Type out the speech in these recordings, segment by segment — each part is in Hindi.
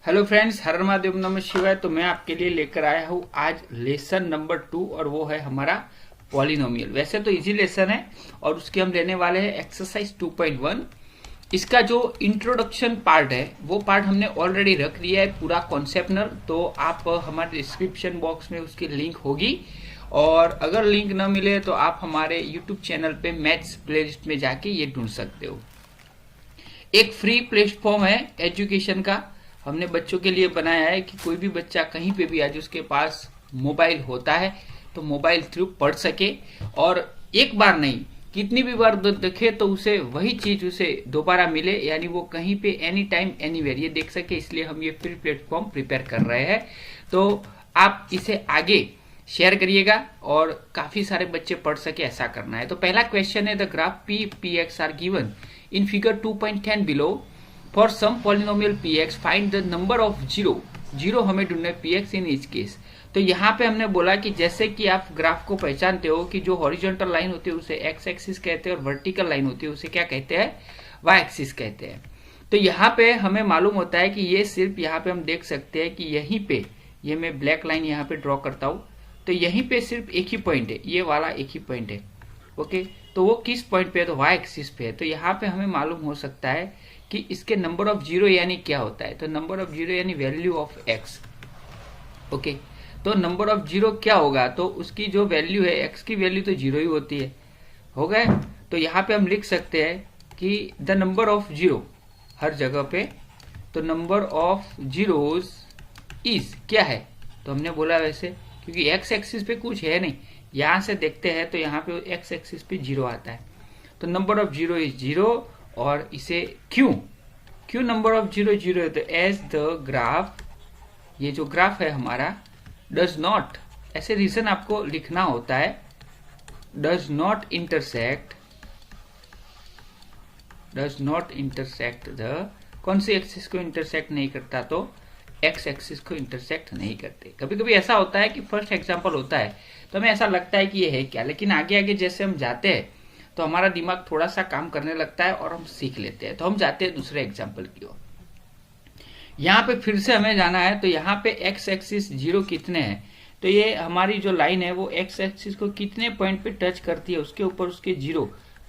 हेलो फ्रेंड्स, हर महादेव नमः शिवाय। तो मैं आपके लिए लेकर आया हूँ आज लेसन नंबर 2 और वो है हमारा पॉलिनोमियल। वैसे तो इजी लेसन है और उसके हम लेने वाले हैं एक्सरसाइज 2.1। इसका जो इंट्रोडक्शन पार्ट है वो पार्ट हमने ऑलरेडी रख लिया है, पूरा कॉन्सेप्टनल। तो आप हमारे डिस्क्रिप्शन बॉक्स में उसकी लिंक होगी, और अगर लिंक न मिले तो आप हमारे यूट्यूब चैनल पे मैथ्स प्लेलिस्ट में जाके ये ढूंढ सकते हो। एक फ्री प्लेटफॉर्म है एजुकेशन का, हमने बच्चों के लिए बनाया है कि कोई भी बच्चा कहीं पे भी आज उसके पास मोबाइल होता है तो मोबाइल थ्रू पढ़ सके, और एक बार नहीं कितनी भी बार देखे तो उसे वही चीज उसे दोबारा मिले, यानी वो कहीं पे एनी टाइम एनीवेयर ये देख सके। इसलिए हम ये फ्री प्लेटफॉर्म प्रिपेयर कर रहे हैं। तो आप इसे आगे शेयर करिएगा और काफी सारे बच्चे पढ़ सके, ऐसा करना है। तो पहला क्वेश्चन है, the graph P X are given in figure 2.10 below for some polynomial px find the number of zero हमें ढूंढना है px इन ईच केस। तो यहाँ पे हमने बोला कि जैसे कि आप ग्राफ को पहचानते हो कि जो हॉरिजॉन्टल लाइन होती है उसे एक्स एक्सिस कहते हैं और वर्टिकल लाइन होती है उसे क्या कहते हैं, वाई एक्सिस कहते हैं। तो यहाँ पे हमें मालूम होता है कि ये सिर्फ यहाँ पे हम देख सकते हैं कि यहीं पे ये मैं ब्लैक लाइन यहाँ पे ड्रॉ करता हूँ तो यहीं पे सिर्फ एक ही पॉइंट है, ये वाला एक ही पॉइंट है। ओके, तो वो किस पॉइंट पे है, तो वाई एक्सिस पे है। तो यहाँ पे हमें मालूम हो सकता है कि इसके नंबर ऑफ जीरो यानी क्या होता है, तो नंबर ऑफ जीरो यानी वैल्यू ऑफ एक्स। ओके, तो नंबर ऑफ जीरो क्या होगा, तो उसकी जो वैल्यू है एक्स की वैल्यू तो जीरो ही होती है। हो गए, तो यहाँ पे हम लिख सकते हैं कि द नंबर ऑफ जीरो हर जगह पे, तो नंबर ऑफ जीरोज इज क्या है, तो हमने बोला वैसे क्योंकि एक्स एक्सिस पे कुछ है नहीं, यहां से देखते हैं तो यहाँ पे एक्स एक्सिस पे जीरो आता है। तो number of zero is zero, और इसे क्यों नंबर ऑफ जीरो जीरो है, तो एज द ग्राफ, ये जो ग्राफ है हमारा डज नॉट, ऐसे रीजन आपको लिखना होता है, डज नॉट इंटरसेक्ट द, कौन सी एक्सिस को इंटरसेक्ट नहीं करता, तो एक्स एक्सिस को इंटरसेक्ट नहीं करते। कभी कभी ऐसा होता है कि फर्स्ट एग्जांपल होता है तो हमें ऐसा लगता है कि ये है क्या, लेकिन आगे आगे जैसे हम जाते हैं तो हमारा दिमाग थोड़ा सा काम करने लगता है और हम सीख लेते हैं। तो हम जाते हैं दूसरे एग्जाम्पल की ओर। यहाँ पे फिर से हमें जाना है, तो यहाँ पे एक्स एक्सिस जीरो कितने हैं, तो ये हमारी जो लाइन है वो एक्स एक्सिस को कितने पॉइंट पे टच करती है उसके ऊपर उसके जीरो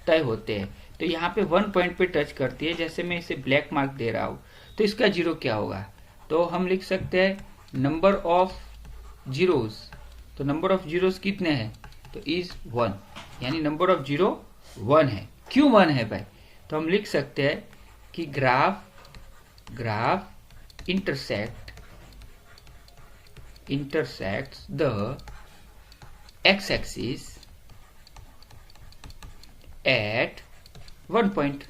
तय होते हैं। तो यहाँ पे 1 पॉइंट पे टच करती है, जैसे मैं इसे ब्लैक मार्क दे रहा हूँ तो इसका जीरो क्या होगा, तो हम लिख सकते हैं नंबर ऑफ जीरोस। तो नंबर ऑफ जीरोस कितने हैं, तो इज 1, यानी नंबर ऑफ जीरो 1 है। क्यों 1 है भाई, तो हम लिख सकते हैं कि graph intersects the x axis at 1 point।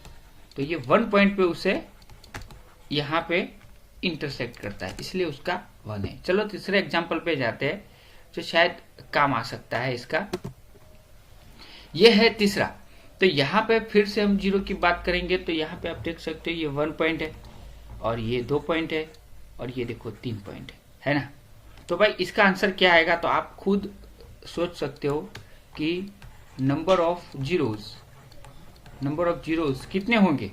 तो ये 1 पॉइंट पे उसे यहाँ पे इंटरसेक्ट करता है, इसलिए उसका 1 है। चलो तीसरे एग्जांपल पे जाते हैं जो शायद काम आ सकता है इसका। ये है तीसरा, तो यहाँ पे फिर से हम जीरो की बात करेंगे। तो यहाँ पे आप देख सकते हो ये 1 पॉइंट है और ये 2 पॉइंट है और ये देखो 3 पॉइंट है ना। तो भाई इसका आंसर क्या आएगा, तो आप खुद सोच सकते हो कि नंबर ऑफ जीरोस कितने होंगे,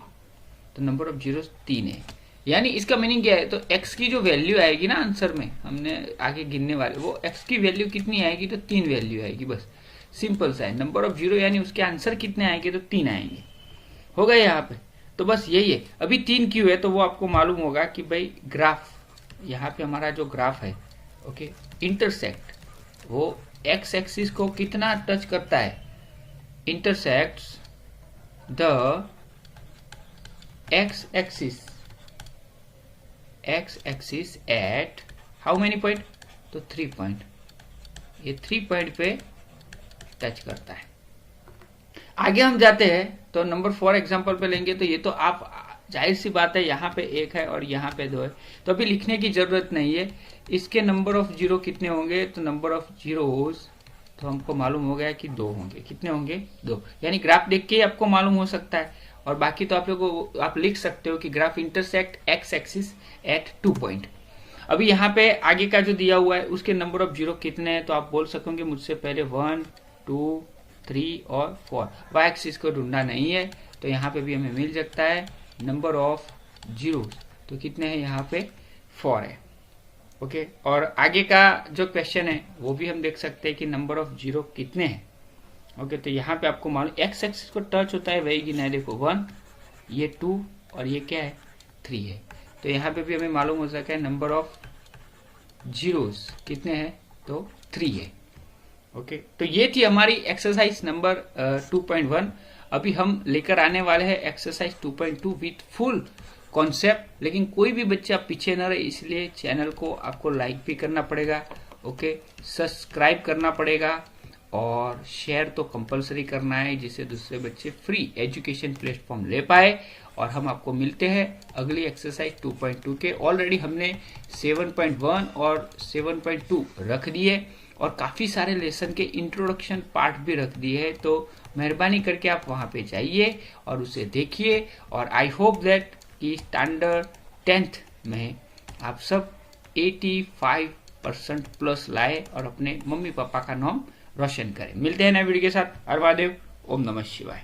तो नंबर ऑफ जीरोस 3 है। यानी इसका मीनिंग क्या है, तो x की जो वैल्यू आएगी ना आंसर में, हमने आगे गिनने वाले, वो x की वैल्यू कितनी आएगी, तो 3 वैल्यू आएगी, बस सिंपल सा है। नंबर ऑफ जीरो यानी उसके आंसर कितने आएंगे, तो 3 आएंगे। हो गए यहाँ पे, तो बस यही है। अभी 3 क्यों है, तो वो आपको मालूम होगा कि भाई ग्राफ, यहाँ पे हमारा जो ग्राफ है ओके इंटरसेक्ट, वो एक्स एक्सिस को कितना टच करता है, intersects the x axis at how many point, तो 3 पॉइंट, ये 3 पॉइंट पे टच करता है। आगे हम जाते हैं तो नंबर 4 एग्जांपल पे लेंगे। तो ये तो आप जाहिर सी बात है, यहाँ पे 1 है और यहाँ पे 2 है, तो अभी लिखने की जरूरत नहीं है। इसके नंबर ऑफ जीरो कितने होंगे, तो नंबर ऑफ जीरोज, तो हमको मालूम हो गया कि 2 होंगे। कितने होंगे, 2, यानी ग्राफ देख के आपको मालूम हो सकता है। और बाकी तो आप लोग आप लिख सकते हो कि graph intersect x axis at 2 point. अभी यहाँ पे आगे का जो दिया हुआ है उसके नंबर ऑफ जीरो कितने हैं, तो आप बोल सकोगे मुझसे पहले 1 2 3 और 4। वाई एक्सिस को ढूंढना नहीं है, तो यहाँ पे भी हमें मिल सकता है नंबर ऑफ जीरो, तो कितने हैं यहाँ पे 4 है। ओके, और आगे का जो क्वेश्चन है वो भी हम देख सकते हैं कि नंबर ऑफ जीरो कितने हैं। ओके, तो यहाँ पे आपको मालूम एक्स एक्सिस को टच होता है वही गिना है, देखो 1, ये 2 और ये क्या है 3 है। तो यहाँ पे भी हमें मालूम हो सका है नंबर ऑफ जीरोस कितने हैं, तो 3 है। ओके, तो ये थी हमारी एक्सरसाइज नंबर 2.1। अभी हम लेकर आने वाले हैं एक्सरसाइज 2.2 विथ फुल कॉन्सेप्ट। लेकिन कोई भी बच्चा पीछे न रहे, इसलिए चैनल को आपको लाइक भी करना पड़ेगा, ओके, सब्सक्राइब करना पड़ेगा और शेयर तो कंपलसरी करना है, जिससे दूसरे बच्चे फ्री एजुकेशन प्लेटफॉर्म ले पाए। और हम आपको मिलते हैं अगली एक्सरसाइज 2.2 के। ऑलरेडी हमने 7.1 और 7.2 रख दिए और काफी सारे लेसन के इंट्रोडक्शन पार्ट भी रख दिए है। तो मेहरबानी करके आप वहां पे जाइए और उसे देखिए। और आई होप दैट कि स्टैंडर्ड 10th में आप सब 85% प्लस लाए और अपने मम्मी पापा का नाम रोशन करें। मिलते हैं नए वीडियो के साथ। हर महादेव, ओम नमः शिवाय।